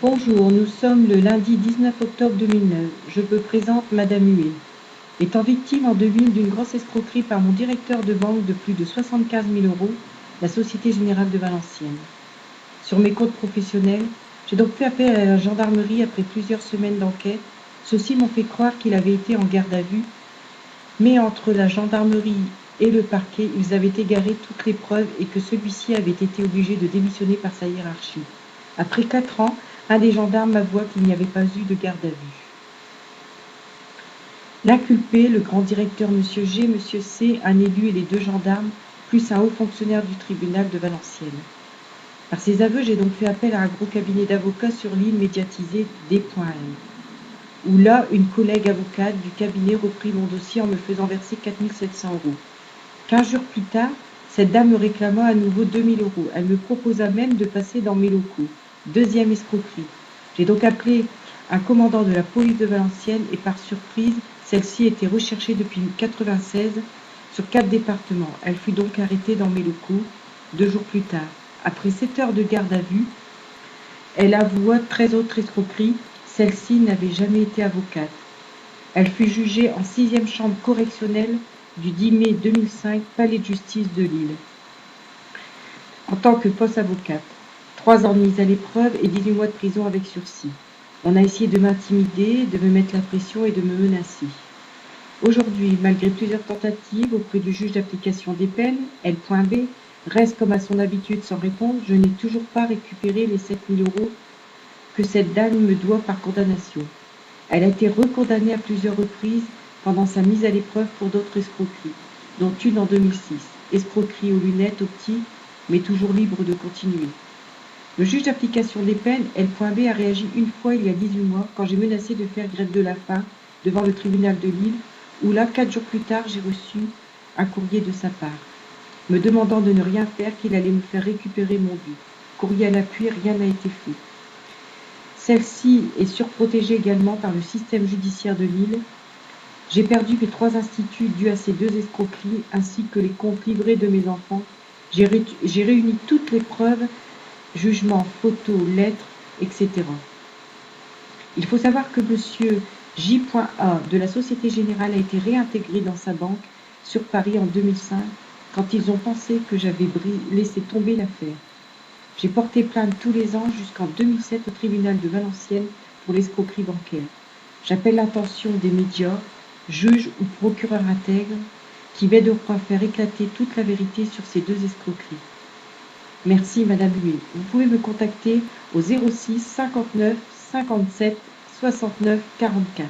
Bonjour, nous sommes le lundi 19 octobre 2009. Je me présente Madame Huet. Étant victime en 2000 d'une grosse escroquerie par mon directeur de banque de plus de 75 000 euros, la Société Générale de Valenciennes. Sur mes comptes professionnels, j'ai donc fait appel à la gendarmerie après plusieurs semaines d'enquête. Ceux-ci m'ont fait croire qu'il avait été en garde à vue, mais entre la gendarmerie et le parquet, ils avaient égaré toutes les preuves et que celui-ci avait été obligé de démissionner par sa hiérarchie. Après 4 ans, un des gendarmes avoua qu'il n'y avait pas eu de garde à vue. L'inculpé, le grand directeur M. G, M. C, un élu et les 2 gendarmes, plus un haut fonctionnaire du tribunal de Valenciennes. Par ces aveux, j'ai donc fait appel à un gros cabinet d'avocats sur l'île médiatisée D.M, où là, une collègue avocate du cabinet reprit mon dossier en me faisant verser 4 700 euros. 15 jours plus tard, cette dame me réclama à nouveau 2 000 euros. Elle me proposa même de passer dans mes locaux. Deuxième escroquerie. J'ai donc appelé un commandant de la police de Valenciennes et par surprise, celle-ci était recherchée depuis 1996 sur 4 départements. Elle fut donc arrêtée dans mes locaux 2 jours plus tard. Après 7 heures de garde à vue, elle avoua 13 autres escroqueries. Celle-ci n'avait jamais été avocate. Elle fut jugée en 6e chambre correctionnelle du 10 mai 2005, palais de justice de Lille, en tant que post-avocate. 3 ans de mise à l'épreuve et 18 mois de prison avec sursis. On a essayé de m'intimider, de me mettre la pression et de me menacer. Aujourd'hui, malgré plusieurs tentatives auprès du juge d'application des peines, L.B, reste comme à son habitude sans répondre. Je n'ai toujours pas récupéré les 7 000 euros que cette dame me doit par condamnation. Elle a été recondamnée à plusieurs reprises pendant sa mise à l'épreuve pour d'autres escroqueries, dont une en 2006, escroquerie aux lunettes optiques, mais toujours libre de continuer. Le juge d'application des peines, L.B, a réagi une fois il y a 18 mois quand j'ai menacé de faire grève de la faim devant le tribunal de Lille, où là, 4 jours plus tard, j'ai reçu un courrier de sa part, me demandant de ne rien faire, qu'il allait me faire récupérer mon dû. Courrier à l'appui, rien n'a été fait. Celle-ci est surprotégée également par le système judiciaire de Lille. J'ai perdu mes 3 instituts dus à ces 2 escroqueries, ainsi que les comptes livrés de mes enfants. J'ai réuni toutes les preuves, jugements, photos, lettres, etc. Il faut savoir que M. J.A de la Société Générale a été réintégré dans sa banque sur Paris en 2005, quand ils ont pensé que j'avais laissé tomber l'affaire. J'ai porté plainte tous les ans jusqu'en 2007 au tribunal de Valenciennes pour l'escroquerie bancaire. J'appelle l'attention des médias, juges ou procureurs intègres, qui m'aideront à faire éclater toute la vérité sur ces 2 escroqueries. Merci Madame Huet. Vous pouvez me contacter au 06 59 57 69 44.